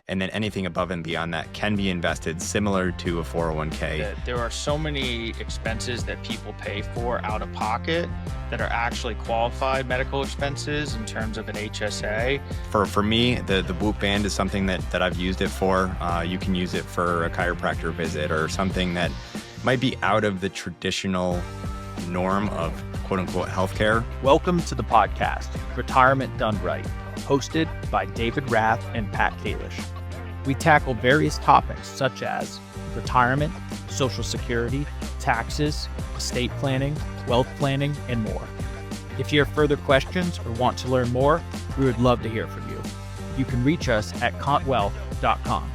And then anything above and beyond that can be invested similar to a 401k. There are so many expenses that people pay for out of pocket that are actually qualified medical expenses in terms of an HSA. For me, the Whoop band is something that I've used it for. You can use it for a chiropractor visit or something that might be out of the traditional norm of quote unquote healthcare. Welcome to the podcast, Retirement Done Right, hosted by David Rath and Pat Kalish. We tackle various topics such as retirement, Social Security, taxes, estate planning, wealth planning, and more. If you have further questions or want to learn more, we would love to hear from you. You can reach us at contwealth.com.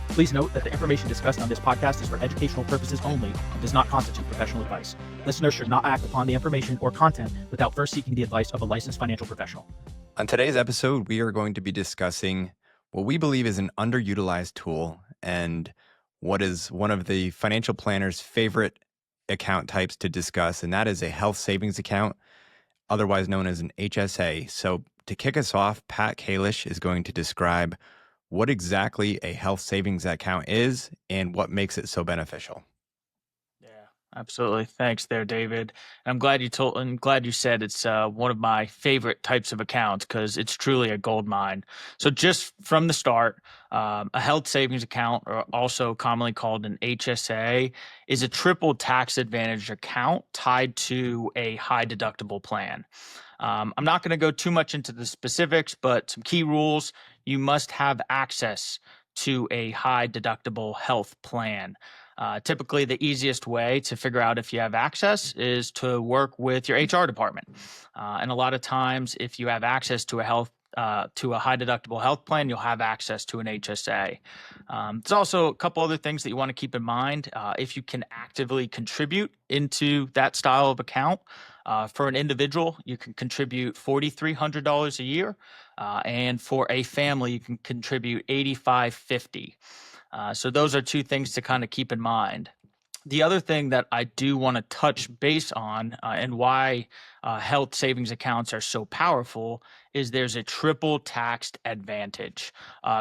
Please note that the information discussed on this podcast is for educational purposes only and does not constitute professional advice. Listeners should not act upon the information or content without first seeking the advice of a licensed financial professional. On today's episode, we are going to be discussing what we believe is an underutilized tool and what is one of the financial planner's favorite account types to discuss, and that is a health savings account, otherwise known as an HSA. So to kick us off, Pat Kalish is going to describe what exactly a health savings account is and what makes it so beneficial. Absolutely. Thanks there, David. I'm glad you said it's one of my favorite types of accounts because it's truly a gold mine. So just from the start, a health savings account, or also commonly called an HSA, is a triple tax advantage account tied to a high deductible plan. I'm not going to go too much into the specifics, but some key rules: you must have access to a high deductible health plan. Typically, the easiest way to figure out if you have access is to work with your HR department. And a lot of times, if you have access to a high deductible health plan, you'll have access to an HSA. There's also a couple other things that you want to keep in mind. If you can actively contribute into that style of account, for an individual, you can contribute $4,300 a year, and for a family, you can contribute $8,550. So those are two things to kind of keep in mind. The other thing that I do want to touch base on and why health savings accounts are so powerful is there's a triple taxed advantage.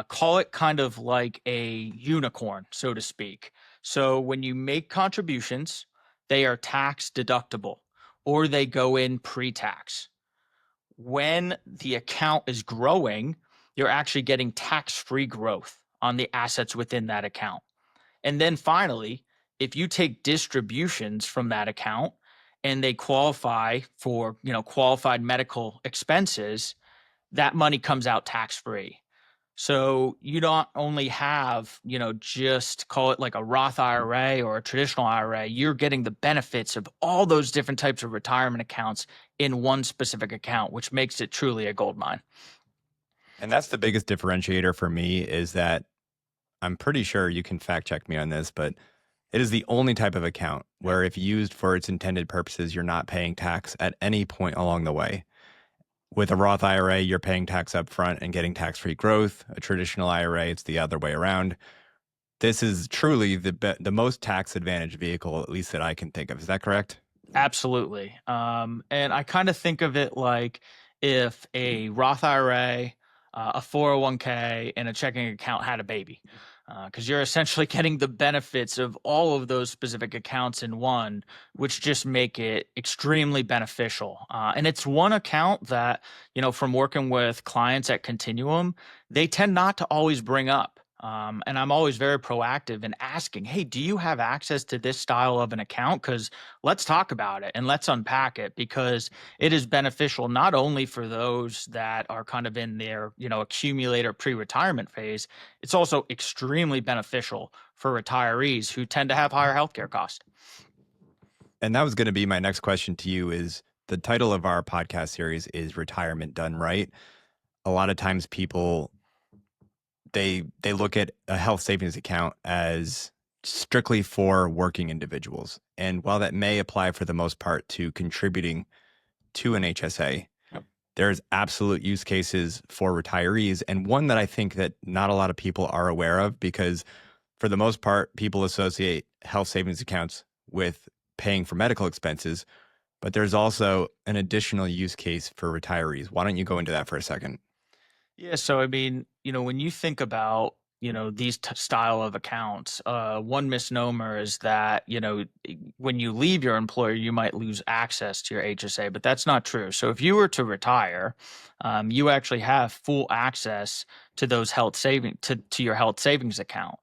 Call it kind of like a unicorn, so to speak. So when you make contributions, they are tax deductible or they go in pre-tax. When the account is growing, you're actually getting tax-free growth on the assets within that account. And then finally, if you take distributions from that account and they qualify for, qualified medical expenses, that money comes out tax-free. So you don't only have, just call it like a Roth IRA or a traditional IRA, you're getting the benefits of all those different types of retirement accounts in one specific account, which makes it truly a gold mine. And that's the biggest differentiator for me is that I'm pretty sure you can fact check me on this, but it is the only type of account where if used for its intended purposes, you're not paying tax at any point along the way. With a Roth IRA, you're paying tax up front and getting tax-free growth. A traditional IRA, it's the other way around. This is truly the most tax advantage vehicle, at least that I can think of. Is that correct? Absolutely. And I kind of think of it like if a Roth IRA, a 401k, and a checking account had a baby, because you're essentially getting the benefits of all of those specific accounts in one, which just make it extremely beneficial. And it's one account that, from working with clients at Continuum, they tend not to always bring up. And I'm always very proactive in asking, hey, do you have access to this style of an account? Because let's talk about it and let's unpack it, because it is beneficial not only for those that are kind of in their, accumulator pre-retirement phase, it's also extremely beneficial for retirees who tend to have higher healthcare costs. And that was going to be my next question to you is the title of our podcast series is Retirement Done Right. A lot of times people they look at a health savings account as strictly for working individuals. And while that may apply for the most part to contributing to an HSA, there's absolute use cases for retirees. And one that I think that not a lot of people are aware of, because for the most part, people associate health savings accounts with paying for medical expenses, but there's also an additional use case for retirees. Why don't you go into that for a second? Yeah, so I mean, when you think about, these style of accounts, one misnomer is that, when you leave your employer, you might lose access to your HSA, but that's not true. So if you were to retire, you actually have full access to those health saving to your health savings account.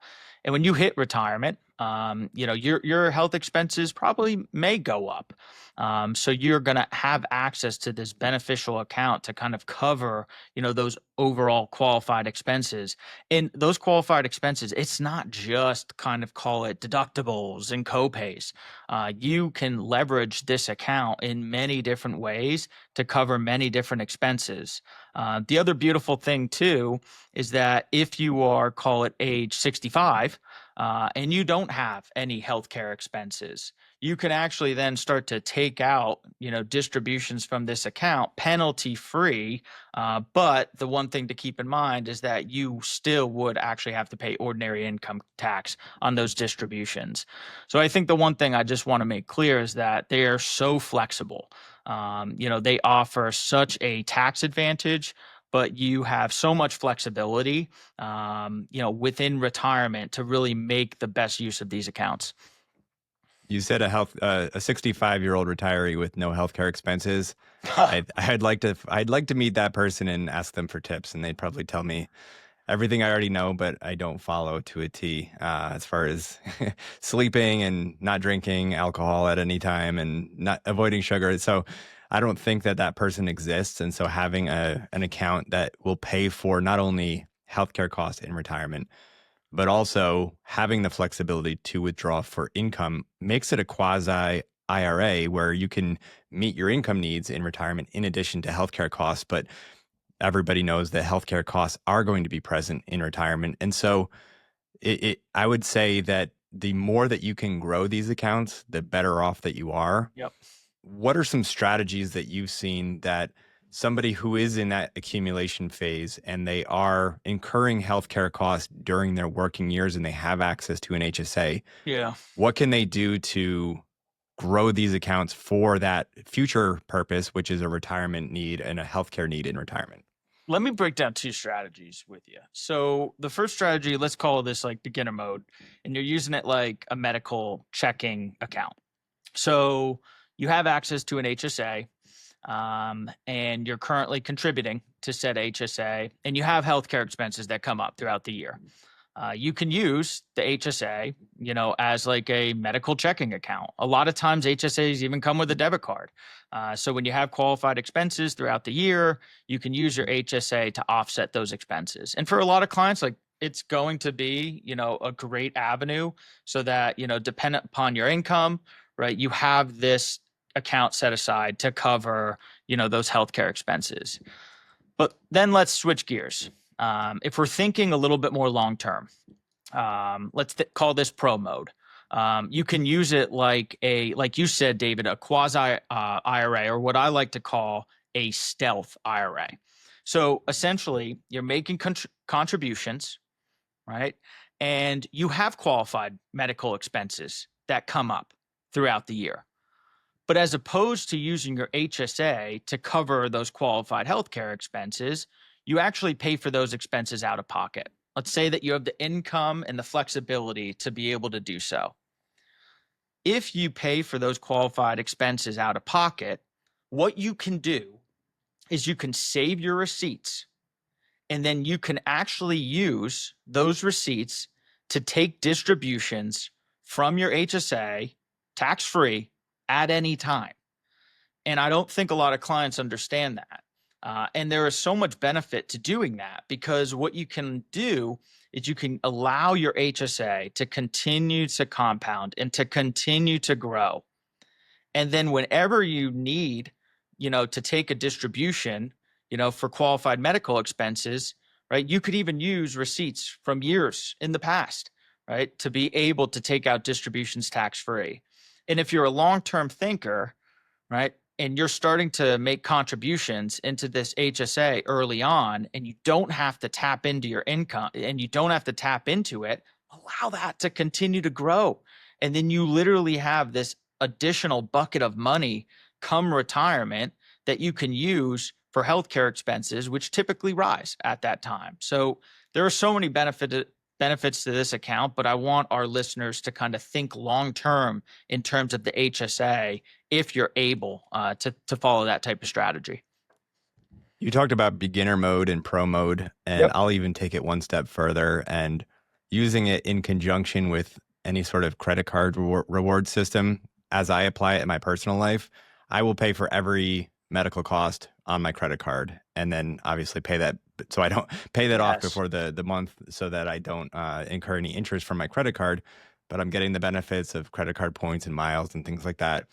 And when you hit retirement, your health expenses probably may go up. So you're going to have access to this beneficial account to kind of cover those overall qualified expenses. And those qualified expenses, it's not just kind of call it deductibles and copays. You can leverage this account in many different ways to cover many different expenses. The other beautiful thing too is that if you are, call it age 65, and you don't have any healthcare expenses, you can actually then start to take out, distributions from this account penalty free. But the one thing to keep in mind is that you still would actually have to pay ordinary income tax on those distributions. So I think the one thing I just want to make clear is that they are so flexible. They offer such a tax advantage, but you have so much flexibility, within retirement to really make the best use of these accounts. You said a 65-year-old retiree with no healthcare expenses. I'd like to meet that person and ask them for tips, and they'd probably tell me everything I already know, but I don't follow to a T, as far as sleeping and not drinking alcohol at any time and not avoiding sugar. So I don't think that person exists. And so having an account that will pay for not only healthcare costs in retirement, but also having the flexibility to withdraw for income makes it a quasi IRA where you can meet your income needs in retirement in addition to healthcare costs. But everybody knows that healthcare costs are going to be present in retirement. And so I would say that the more that you can grow these accounts, the better off that you are. Yep. What are some strategies that you've seen that somebody who is in that accumulation phase and they are incurring healthcare costs during their working years and they have access to an HSA, what can they do to grow these accounts for that future purpose, which is a retirement need and a healthcare need in retirement? Let me break down two strategies with you. So the first strategy, let's call this like beginner mode, and you're using it like a medical checking account. So you have access to an HSA, and you're currently contributing to said HSA, and you have healthcare expenses that come up throughout the year. You can use the HSA, as like a medical checking account. A lot of times HSAs even come with a debit card. So when you have qualified expenses throughout the year, you can use your HSA to offset those expenses. And for a lot of clients, like it's going to be, a great avenue so that, dependent upon your income, right, you have this account set aside to cover, those healthcare expenses. But then let's switch gears. If we're thinking a little bit more long-term, let's call this pro mode. You can use it like you said, David, a quasi IRA, or what I like to call a stealth IRA. So essentially you're making contributions, right? And you have qualified medical expenses that come up throughout the year. But as opposed to using your HSA to cover those qualified healthcare expenses, you actually pay for those expenses out of pocket. Let's say that you have the income and the flexibility to be able to do so. If you pay for those qualified expenses out of pocket, what you can do is you can save your receipts, and then you can actually use those receipts to take distributions from your HSA tax-free at any time. And I don't think a lot of clients understand that. And there is so much benefit to doing that, because what you can do is you can allow your HSA to continue to compound and to continue to grow. And then whenever you need, to take a distribution, for qualified medical expenses, right, you could even use receipts from years in the past, right, to be able to take out distributions tax-free. And if you're a long-term thinker, right, and you're starting to make contributions into this HSA early on, and you don't have to tap into your income and you don't have to tap into it, allow that to continue to grow. And then you literally have this additional bucket of money come retirement that you can use for healthcare expenses, which typically rise at that time. So there are so many benefits to this account, but I want our listeners to kind of think long term in terms of the HSA if you're able to follow that type of strategy. You talked about beginner mode and pro mode, and Yep. I'll even take it one step further and using it in conjunction with any sort of credit card reward system as I apply it in my personal life. I will pay for every medical cost on my credit card and then obviously pay that. So I don't pay that off Yes. before the month so that I don't incur any interest from my credit card, but I'm getting the benefits of credit card points and miles and things like that.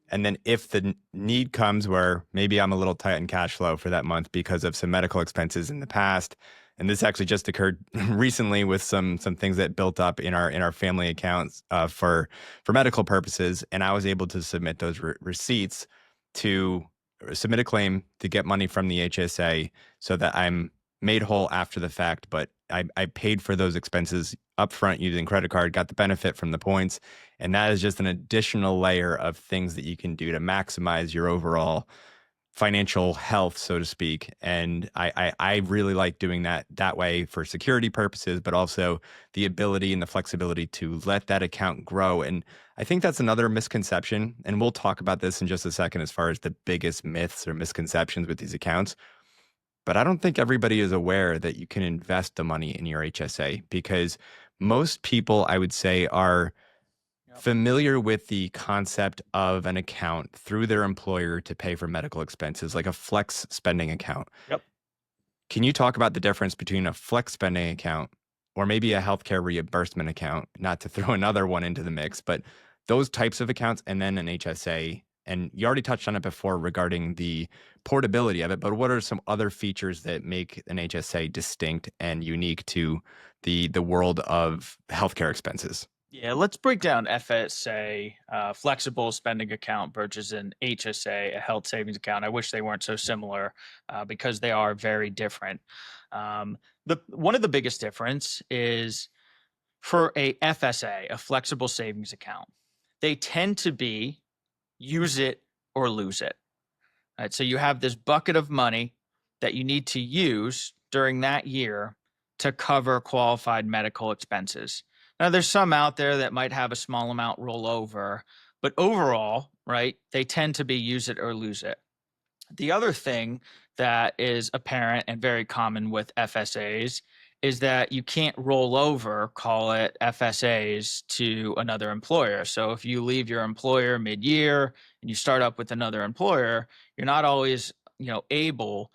And then if the need comes where maybe I'm a little tight on cash flow for that month because of some medical expenses in the past, and this actually just occurred recently with some things that built up in our family accounts for medical purposes, and I was able to submit those receipts to submit a claim to get money from the HSA so that I'm made whole after the fact, but I paid for those expenses upfront using credit card, got the benefit from the points. And that is just an additional layer of things that you can do to maximize your overall financial health, so to speak. And I really like doing that way for security purposes, but also the ability and the flexibility to let that account grow. And I think that's another misconception. And we'll talk about this in just a second as far as the biggest myths or misconceptions with these accounts. But I don't think everybody is aware that you can invest the money in your HSA because most people, I would say, are familiar with the concept of an account through their employer to pay for medical expenses, like a flex spending account. Yep. Can you talk about the difference between a flex spending account or maybe a healthcare reimbursement account, not to throw another one into the mix, but those types of accounts and then an HSA? And you already touched on it before regarding the portability of it, but what are some other features that make an HSA distinct and unique to the world of healthcare expenses? Yeah, let's break down FSA, flexible spending account versus an HSA, a health savings account. I wish they weren't so similar because they are very different. One of the biggest difference is for a FSA, a flexible savings account. They tend to be use it or lose it. Right? So you have this bucket of money that you need to use during that year to cover qualified medical expenses. Now, there's some out there that might have a small amount roll over, but overall, right, they tend to be use it or lose it. The other thing that is apparent and very common with FSAs is that you can't roll over, call it FSAs, to another employer. So if you leave your employer mid-year and you start up with another employer, you're not always, able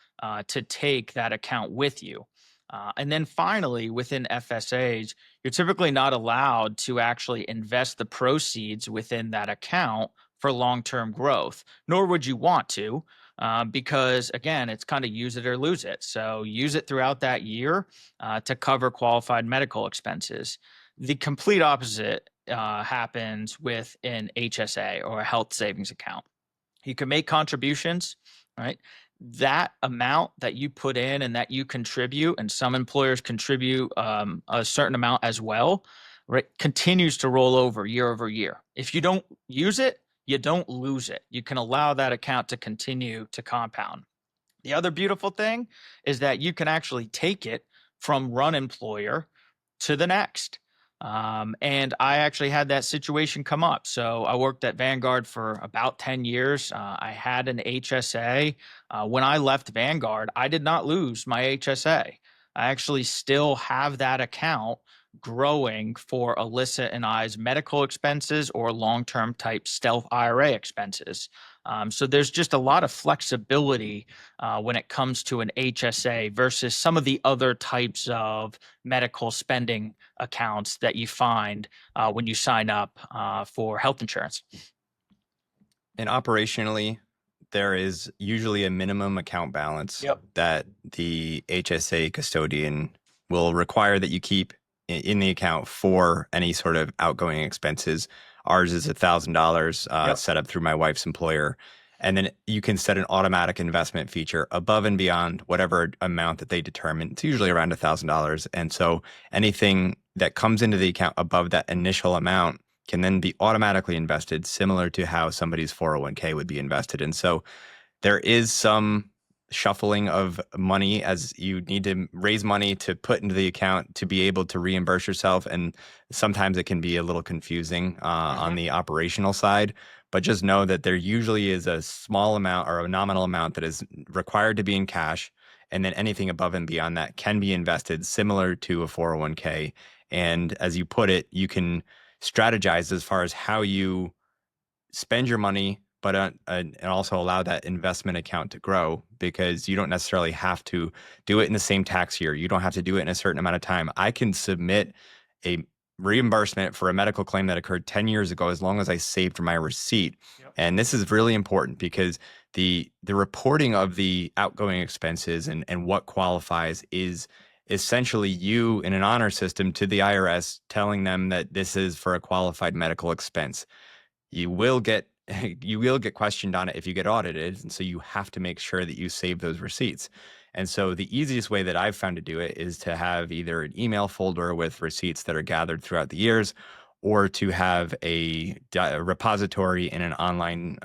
to take that account with you. And then finally, within FSAs, you're typically not allowed to actually invest the proceeds within that account for long-term growth, nor would you want to. Because again, it's kind of use it or lose it. So use it throughout that year to cover qualified medical expenses. The complete opposite happens with an HSA or a health savings account. You can make contributions, right? That amount that you put in and that you contribute, and some employers contribute a certain amount as well, right, continues to roll over year. If you don't use it, you don't lose it. You can allow that account to continue to compound. The other beautiful thing is that you can actually take it from one employer to the next. And I actually had that situation come up. So I worked at Vanguard for about 10 years. I had an HSA. When I left Vanguard, I did not lose my HSA. I actually still have that account growing for Alyssa and I's medical expenses or long-term type stealth IRA expenses. So there's just a lot of flexibility when it comes to an HSA versus some of the other types of medical spending accounts that you find when you sign up for health insurance. And operationally, there is usually a minimum account balance that the HSA custodian will require that you keep in the account for any sort of outgoing expenses. Ours is $1,000 set up through my wife's employer. And then you can set an automatic investment feature above and beyond whatever amount that they determine. It's usually around $1,000. And so anything that comes into the account above that initial amount can then be automatically invested, similar to how somebody's 401k would be invested. And so there is some shuffling of money as you need to raise money to put into the account to be able to reimburse yourself. And sometimes it can be a little confusing on the operational side, but just know that there usually is a small amount or a nominal amount that is required to be in cash. And then anything above and beyond that can be invested similar to a 401k. And as you put it, you can strategize as far as how you spend your money, but and also allow that investment account to grow, because you don't necessarily have to do it in the same tax year. You don't have to do it in a certain amount of time. I can submit a reimbursement for a medical claim that occurred 10 years ago as long as I saved my receipt. Yep. And this is really important because the reporting of the outgoing expenses and what qualifies is essentially you in an honor system to the IRS telling them that this is for a qualified medical expense. You will get questioned on it if you get audited. And so you have to make sure that you save those receipts. And so the easiest way that I've found to do it is to have either an email folder with receipts that are gathered throughout the years, or to have a repository in an online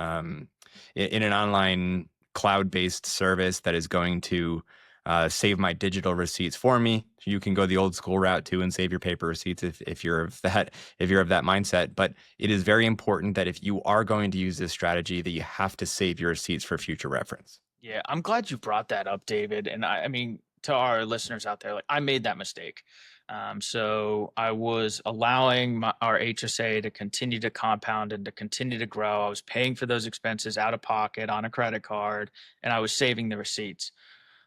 cloud-based service that is going to save my digital receipts for me. You can go the old school route too and save your paper receipts if you're of that mindset. But it is very important that if you are going to use this strategy, that you have to save your receipts for future reference. Yeah, I'm glad you brought that up, David. And I mean, to our listeners out there, like, I made that mistake. So I was allowing our HSA to continue to compound and to continue to grow. I was paying for those expenses out of pocket on a credit card, and I was saving the receipts.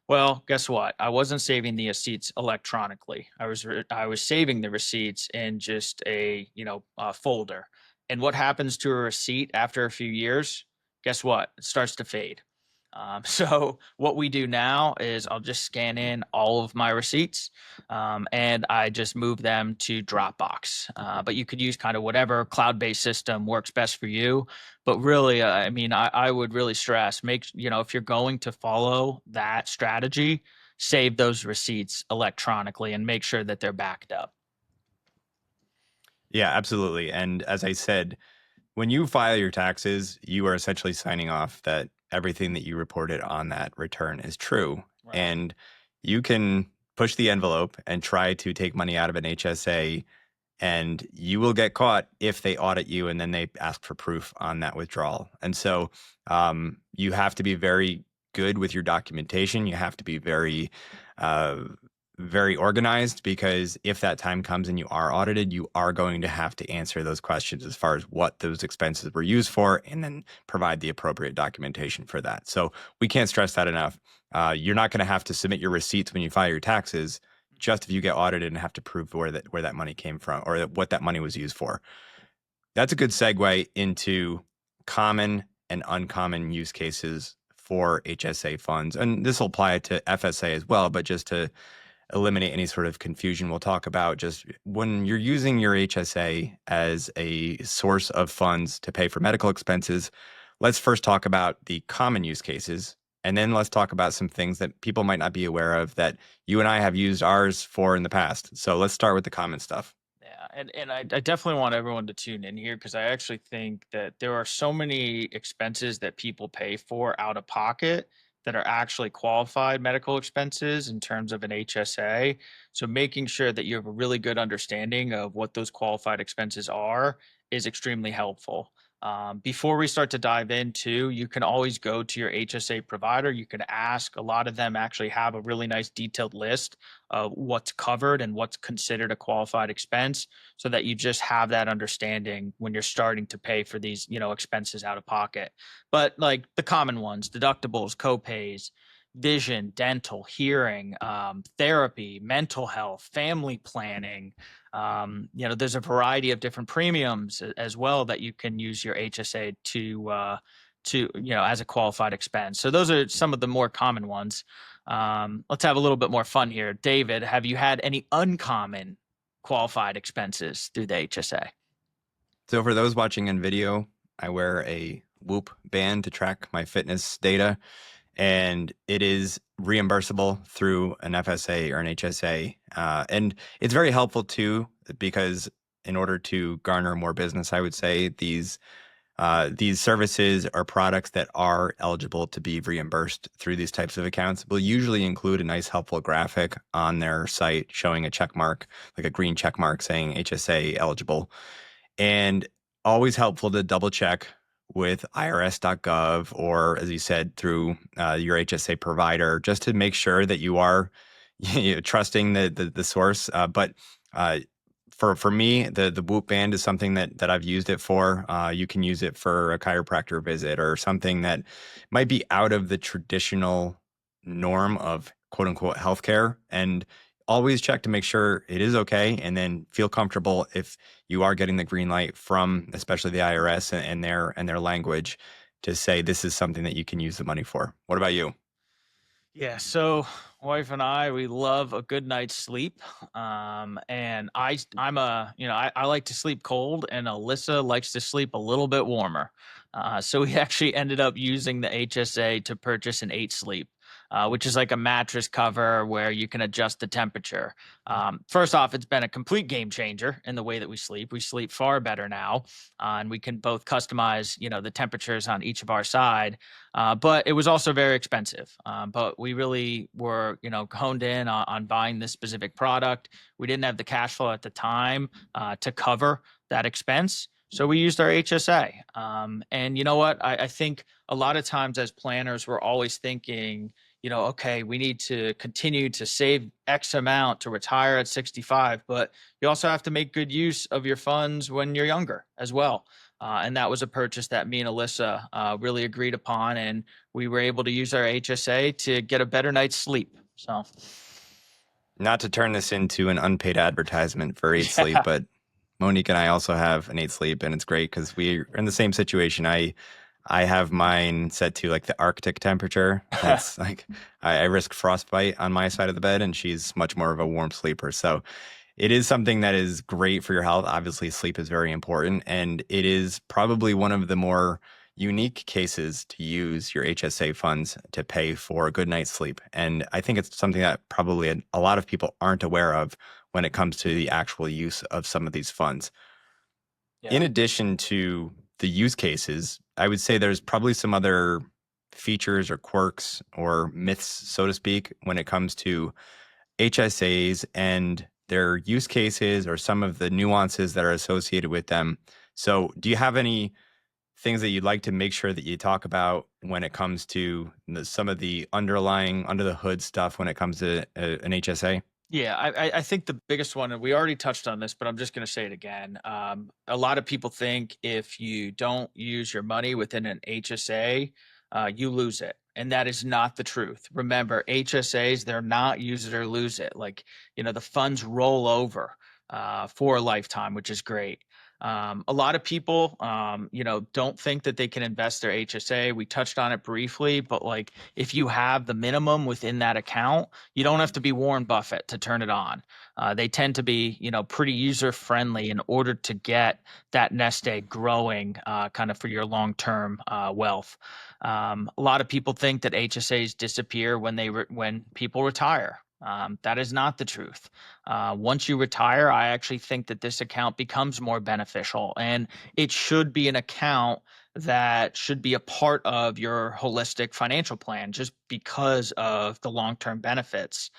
Well, guess what? I wasn't saving the receipts electronically. I was saving the receipts in just a folder. And what happens to a receipt after a few years? Guess what? It starts to fade. So what we do now is I'll just scan in all of my receipts, and I just move them to Dropbox. But you could use kind of whatever cloud-based system works best for you. But really, I mean, I would really stress, if you're going to follow that strategy, save those receipts electronically and make sure that they're backed up. Yeah, absolutely. And as I said, when you file your taxes, you are essentially signing off that everything that you reported on that return is true. Right. And you can push the envelope and try to take money out of an HSA, and you will get caught if they audit you and then they ask for proof on that withdrawal. And so you have to be very good with your documentation. You have to be very organized, because if that time comes and you are audited, you are going to have to answer those questions as far as what those expenses were used for, and then provide the appropriate documentation for that. So we can't stress that enough. You're not going to have to submit your receipts when you file your taxes, just if you get audited and have to prove where that money came from or what that money was used for. That's a good segue into common and uncommon use cases for HSA funds. And this will apply to FSA as well, but just to eliminate any sort of confusion, we'll talk about just when you're using your HSA as a source of funds to pay for medical expenses. Let's first talk about the common use cases, and then let's talk about some things that people might not be aware of that you and I have used ours for in the past. So let's start with the common stuff. Yeah, and I definitely want everyone to tune in here, because I actually think that there are so many expenses that people pay for out of pocket that are actually qualified medical expenses in terms of an HSA. So making sure that you have a really good understanding of what those qualified expenses are is extremely helpful. Before we start to dive into, you can always go to your HSA provider. You can ask. A lot of them actually have a really nice detailed list of what's covered and what's considered a qualified expense, so that you just have that understanding when you're starting to pay for these, expenses out of pocket. But like the common ones, deductibles, copays, vision, dental, hearing, therapy, mental health, family planning. There's a variety of different premiums as well that you can use your HSA to as a qualified expense. So those are some of the more common ones. Let's have a little bit more fun here. David, have you had any uncommon qualified expenses through the HSA? So for those watching in video, I wear a Whoop band to track my fitness data, and it is reimbursable through an FSA or an HSA. And it's very helpful too, because in order to garner more business, I would say these these services or products that are eligible to be reimbursed through these types of accounts will usually include a nice helpful graphic on their site showing a check mark, like a green check mark saying HSA eligible. And always helpful to double check with irs.gov or, as you said, through your HSA provider, just to make sure that you are trusting the source. But for me, the Whoop band is something that I've used it for. You can use it for a chiropractor visit or something that might be out of the traditional norm of quote unquote healthcare, and always check to make sure it is okay, and then feel comfortable if you are getting the green light from especially the IRS and their language to say this is something that you can use the money for. What about you? Yeah, so wife and I, we love a good night's sleep. And I like to sleep cold, and Alyssa likes to sleep a little bit warmer. So we actually ended up using the HSA to purchase an 8 sleep, which is like a mattress cover where you can adjust the temperature. First off, it's been a complete game changer in the way that we sleep. We sleep far better now, and we can both customize, the temperatures on each of our side. But it was also very expensive. But we really were, honed in on buying this specific product. We didn't have the cash flow at the time to cover that expense. So we used our HSA. And you know what? I think a lot of times as planners, we're always thinking, okay, we need to continue to save X amount to retire at 65, but you also have to make good use of your funds when you're younger as well. And that was a purchase that me and Alyssa really agreed upon, and we were able to use our HSA to get a better night's sleep. So, Not to turn this into an unpaid advertisement for 8 sleep, but Monique and I also have an 8 sleep, and it's great because we're in the same situation. I have mine set to like the Arctic temperature. That's like I risk frostbite on my side of the bed, and she's much more of a warm sleeper. So it is something that is great for your health. Obviously, sleep is very important, and it is probably one of the more unique cases to use your HSA funds to pay for a good night's sleep. And I think it's something that probably a lot of people aren't aware of when it comes to the actual use of some of these funds. yeah. In addition to the use cases, I would say there's probably some other features or quirks or myths, so to speak, when it comes to HSAs and their use cases or some of the nuances that are associated with them. So do you have any things that you'd like to make sure that you talk about when it comes to some of the underlying under the hood stuff when it comes to an HSA? Yeah, I think the biggest one, and we already touched on this, but I'm just going to say it again. A lot of people think if you don't use your money within an HSA, you lose it. And that is not the truth. Remember, HSAs, they're not use it or lose it. Like, the funds roll over for a lifetime, which is great. A lot of people, don't think that they can invest their HSA. We touched on it briefly, but like if you have the minimum within that account, you don't have to be Warren Buffett to turn it on. They tend to be, pretty user friendly in order to get that nest egg growing, kind of for your long term wealth. A lot of people think that HSAs disappear when people retire. That is not the truth. Once you retire, I actually think that this account becomes more beneficial, and it should be an account that should be a part of your holistic financial plan just because of the long-term benefits.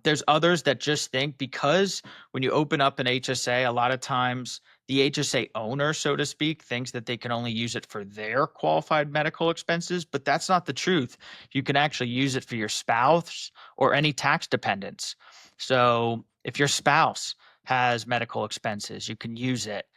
There's others that just think because when you open up an HSA, a lot of times the HSA owner, so to speak, thinks that they can only use it for their qualified medical expenses, but that's not the truth. You can actually use it for your spouse or any tax dependents. So if your spouse has medical expenses, you can use it.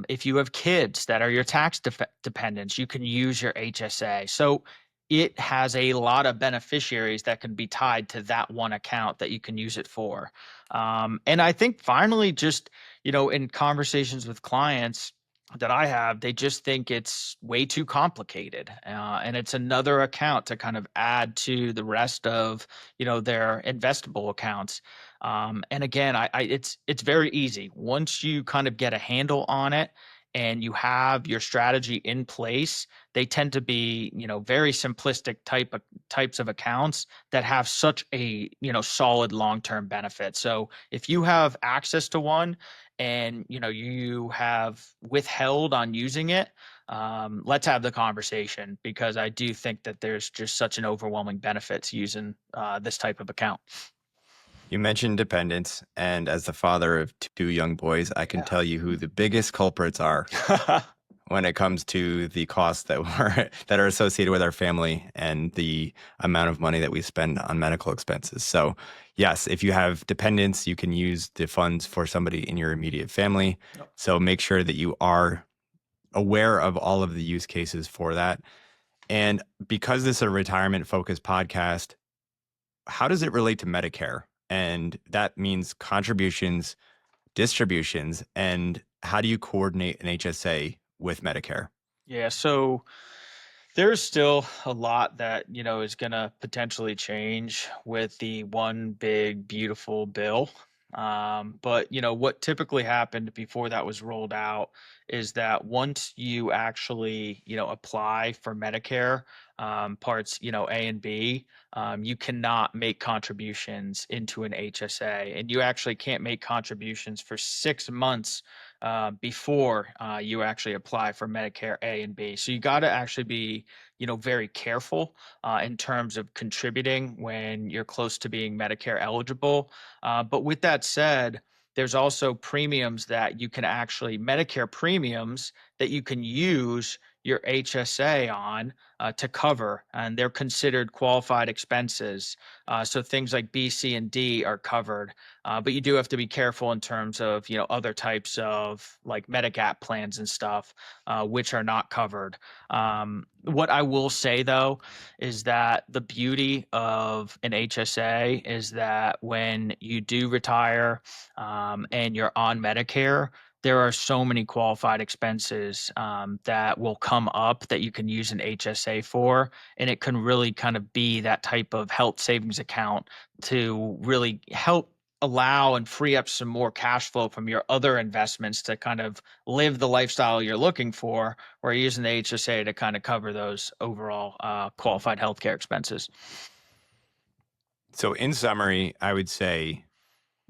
If you have kids that are your tax dependents, you can use your HSA. So it has a lot of beneficiaries that can be tied to that one account that you can use it for. And I think finally, just, in conversations with clients that I have, they just think it's way too complicated. And it's another account to kind of add to the rest of, their investable accounts. And again, it's very easy. Once you kind of get a handle on it and you have your strategy in place, they tend to be, very simplistic types of accounts that have such a, solid long-term benefit. So if you have access to one and, you have withheld on using it, let's have the conversation, because I do think that there's just such an overwhelming benefit to using this type of account. You mentioned dependents, and as the father of two young boys, I can Yeah. tell you who the biggest culprits are when it comes to the costs that are associated with our family and the amount of money that we spend on medical expenses. So, yes, if you have dependents, you can use the funds for somebody in your immediate family. Yep. So make sure that you are aware of all of the use cases for that. And because this is a retirement-focused podcast, how does it relate to Medicare? And that means contributions, distributions, and how do you coordinate an HSA with Medicare? Yeah, so there's still a lot that, is going to potentially change with the one big, beautiful bill. But, what typically happened before that was rolled out is that once you actually, apply for Medicare, parts, A and B, you cannot make contributions into an HSA. And you actually can't make contributions for 6 months before you actually apply for Medicare A and B. So you got to actually be, very careful in terms of contributing when you're close to being Medicare eligible. But with that said, there's also premiums that you can actually, Medicare premiums that you can use your HSA on to cover, and they're considered qualified expenses. So things like B, C, and D are covered. But you do have to be careful in terms of, other types of like Medigap plans and stuff, which are not covered. What I will say though is that the beauty of an HSA is that when you do retire and you're on Medicare, there are so many qualified expenses that will come up that you can use an HSA for, and it can really kind of be that type of health savings account to really help allow and free up some more cash flow from your other investments to kind of live the lifestyle you're looking for, or using the HSA to kind of cover those overall qualified healthcare expenses. So, in summary, I would say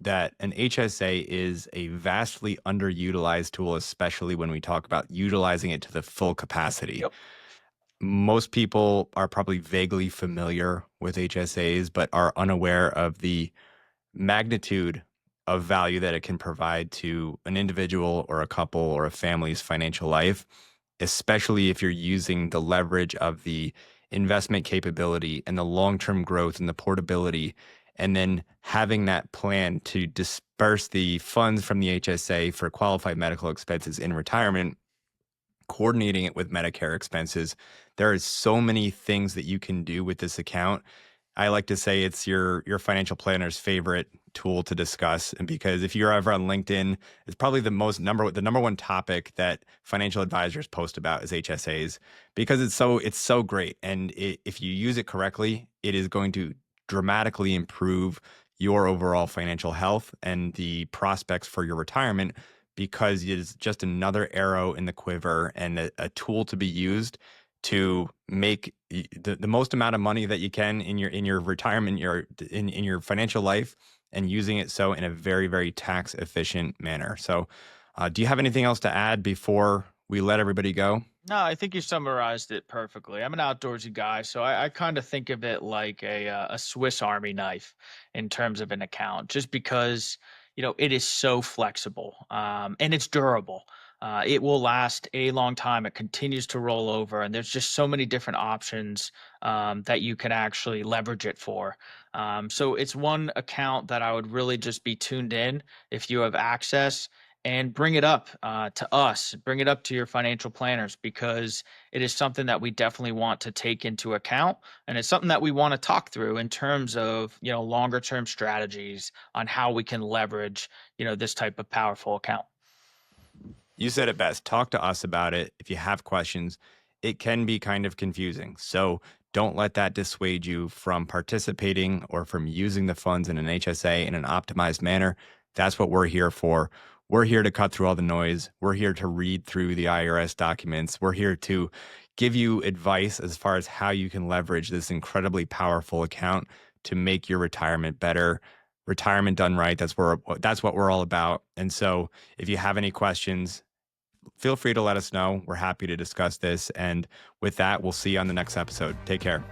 that an HSA is a vastly underutilized tool, especially when we talk about utilizing it to the full capacity. Yep. Most people are probably vaguely familiar with HSAs, but are unaware of the magnitude of value that it can provide to an individual or a couple or a family's financial life, especially if you're using the leverage of the investment capability and the long-term growth and the portability, and then having that plan to disperse the funds from the HSA for qualified medical expenses in retirement, coordinating it with Medicare expenses. There are so many things that you can do with this account. I like to say it's your financial planner's favorite tool to discuss. And because if you're ever on LinkedIn, it's probably the number one topic that financial advisors post about is HSAs, because it's so great. And if you use it correctly, it is going to dramatically improve your overall financial health and the prospects for your retirement, because it is just another arrow in the quiver and a tool to be used to make the most amount of money that you can in your retirement, in your financial life, and using it so in a very, very tax efficient manner. So do you have anything else to add before we let everybody go? No, I think you summarized it perfectly. I'm an outdoorsy guy, so I kind of think of it like a Swiss Army knife in terms of an account, just because it is so flexible and it's durable. It will last a long time. It continues to roll over, and there's just so many different options that you can actually leverage it for. So it's one account that I would really just be tuned in if you have access, and bring it up to us, bring it up to your financial planners, because it is something that we definitely want to take into account. And it's something that we want to talk through in terms of, longer term strategies on how we can leverage, this type of powerful account. You said it best. Talk to us about it. If you have questions, it can be kind of confusing. So don't let that dissuade you from participating or from using the funds in an HSA in an optimized manner. That's what we're here for. We're here to cut through all the noise. We're here to read through the IRS documents. We're here to give you advice as far as how you can leverage this incredibly powerful account to make your retirement better. Retirement done right. That's what we're all about. And so if you have any questions, feel free to let us know. We're happy to discuss this. And with that, we'll see you on the next episode. Take care.